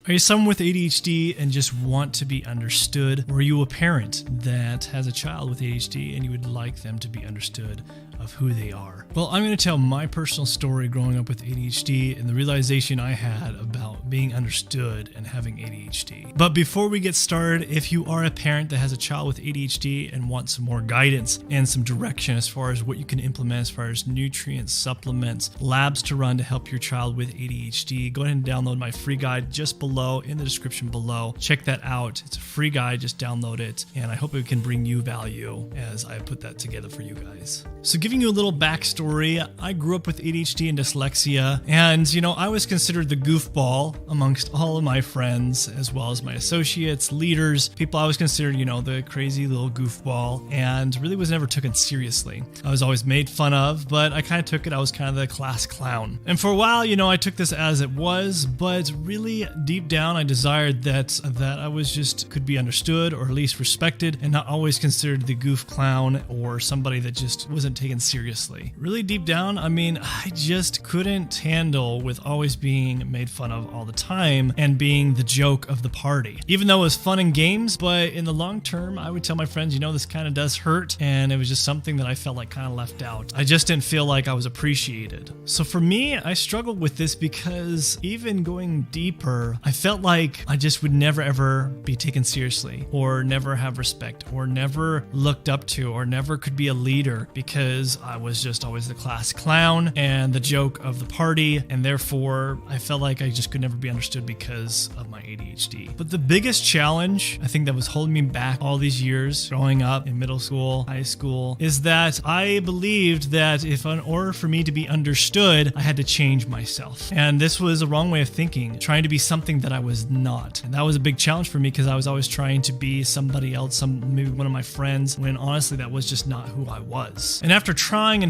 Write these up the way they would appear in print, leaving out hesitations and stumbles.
Are you someone with ADHD and just want to be understood? Or are you a parent that has a child with ADHD and you would like them to be understood of who they are? Well, I'm going to tell my personal story growing up with ADHD and the realization I had about being understood and having ADHD. But before we get started, if you are a parent that has a child with ADHD and want some more guidance and some direction as far as what you can implement as far as nutrients, supplements, labs to run to help your child with ADHD, go ahead and download my free guide just below in the description below. Check that out. It's a free guide. Just download it. And I hope it can bring you value as I put that together for you guys. So giving you a little backstory, I grew up with ADHD and dyslexia. And, I was considered the goofball amongst all of my friends, as well as my associates, leaders, people I was considered, the crazy little goofball, and really was never taken seriously. I was always made fun of, but I kind of took it. I was kind of the class clown. And for a while, I took this as it was, but really deep down, I desired that I was just could be understood or at least respected and not always considered the goof clown or somebody that just wasn't taken seriously. Really deep down, I just couldn't handle with always being made fun of all the time and being the joke of the party. Even though it was fun and games, but in the long term, I would tell my friends, this kind of does hurt, and it was just something that I felt like kind of left out. I just didn't feel like I was appreciated. So for me, I struggled with this because even going deeper, I felt like I just would never ever be taken seriously or never have respect or never looked up to or never could be a leader because I was just always the class clown and the joke of the party, and therefore I felt like I just could never be understood because of my ADHD. But the biggest challenge I think that was holding me back all these years growing up in middle school, high school, is that I believed that if in order for me to be understood, I had to change myself. And this was a wrong way of thinking, trying to be something that I was not. And that was a big challenge for me because I was always trying to be somebody else, maybe one of my friends, when honestly that was just not who I was. And after trying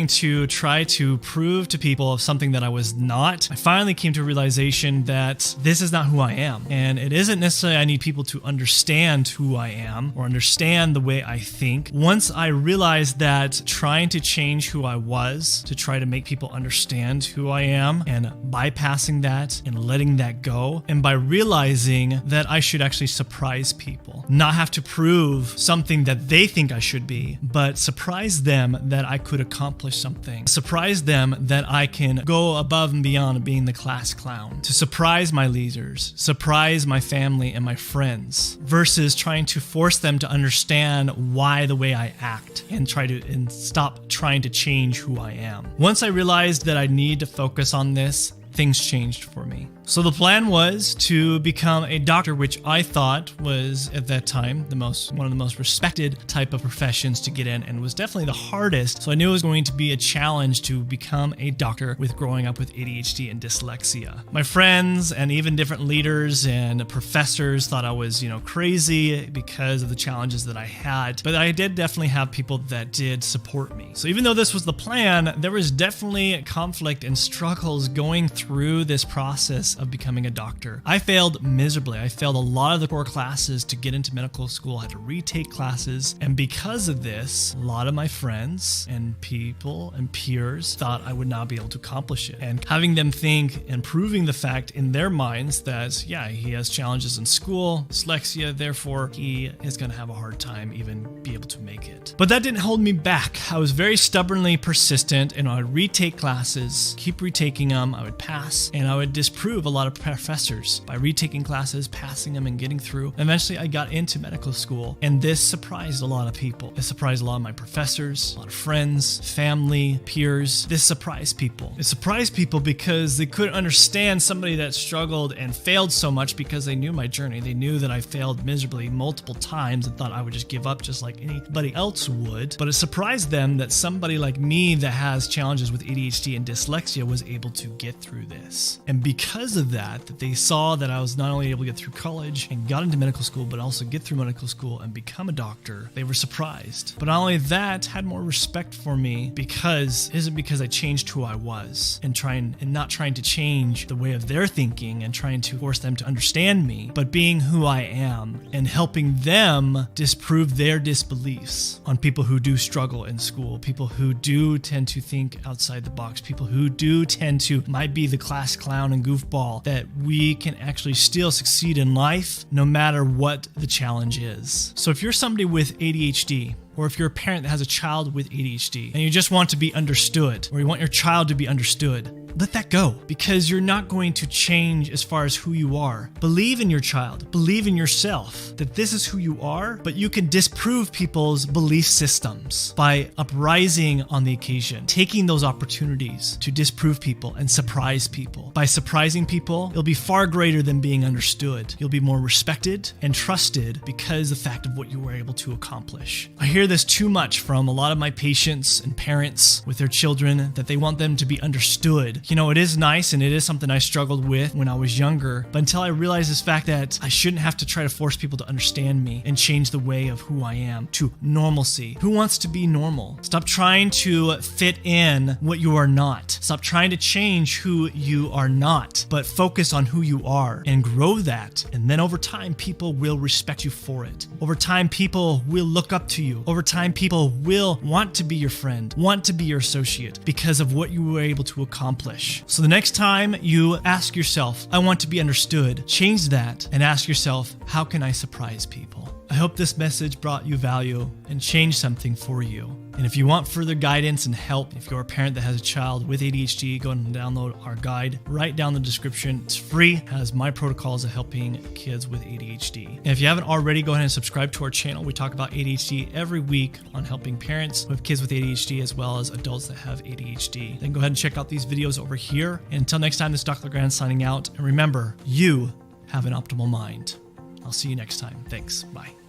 to prove to people of something that I was not, I finally came to a realization that this is not who I am. And it isn't necessarily I need people to understand who I am or understand the way I think. Once I realized that trying to change who I was to try to make people understand who I am and bypassing that and letting that go, and by realizing that I should actually surprise people, not have to prove something that they think I should be, but surprise them that I could accomplish something, surprise them that I can go above and beyond being the class clown, to surprise my leaders, surprise my family and my friends, versus trying to force them to understand why the way I act and stop trying to change who I am. Once I realized that I need to focus on this, things changed for me. So the plan was to become a doctor, which I thought was at that time one of the most respected type of professions to get in, and was definitely the hardest. So I knew it was going to be a challenge to become a doctor with growing up with ADHD and dyslexia. My friends and even different leaders and professors thought I was, crazy because of the challenges that I had. But I did definitely have people that did support me. So even though this was the plan, there was definitely conflict and struggles going through this process of becoming a doctor. I failed miserably. I failed a lot of the core classes to get into medical school. I had to retake classes. And because of this, a lot of my friends and people and peers thought I would not be able to accomplish it. And having them think and proving the fact in their minds that, yeah, he has challenges in school, dyslexia, therefore he is going to have a hard time even be able to make it. But that didn't hold me back. I was very stubbornly persistent, and I would retake classes, keep retaking them. I would pass, and I would disprove a lot of professors by retaking classes, passing them, and getting through. Eventually, I got into medical school, and this surprised a lot of people. It surprised a lot of my professors, a lot of friends, family, peers. This surprised people. It surprised people because they couldn't understand somebody that struggled and failed so much because they knew my journey. They knew that I failed miserably multiple times and thought I would just give up just like anybody else would. But it surprised them that somebody like me that has challenges with ADHD and dyslexia was able to get through this. And because of that they saw that I was not only able to get through college and got into medical school, but also get through medical school and become a doctor, they were surprised. But not only that, had more respect for me because I changed who I was and not trying to change the way of their thinking and trying to force them to understand me, but being who I am and helping them disprove their disbeliefs on people who do struggle in school, people who do tend to think outside the box, people who do tend to might be the class clown and goofball all that we can actually still succeed in life no matter what the challenge is. So if you're somebody with ADHD, or if you're a parent that has a child with ADHD and you just want to be understood, or you want your child to be understood, let that go, because you're not going to change as far as who you are. Believe in your child, believe in yourself, that this is who you are, but you can disprove people's belief systems by uprising on the occasion, taking those opportunities to disprove people and surprise people. By surprising people, it'll be far greater than being understood. You'll be more respected and trusted because of the fact of what you were able to accomplish. I hear this too much from a lot of my patients and parents with their children, that they want them to be understood. You know, it is nice and it is something I struggled with when I was younger, but until I realized this fact that I shouldn't have to try to force people to understand me and change the way of who I am to normalcy. Who wants to be normal? Stop trying to fit in what you are not. Stop trying to change who you are not, but focus on who you are and grow that. And then over time, people will respect you for it. Over time, people will look up to you. Over time, people will want to be your friend, want to be your associate because of what you were able to accomplish. So the next time you ask yourself, I want to be understood, change that and ask yourself, how can I surprise people? I hope this message brought you value and changed something for you. And if you want further guidance and help, if you're a parent that has a child with ADHD, go and download our guide right down the description. It's free, has my protocols of helping kids with ADHD. And if you haven't already, go ahead and subscribe to our channel. We talk about ADHD every week on helping parents with kids with ADHD as well as adults that have ADHD. Then go ahead and check out these videos over here. And until next time, this is Dr. LeGrand signing out. And remember, you have an optimal mind. I'll see you next time. Thanks. Bye.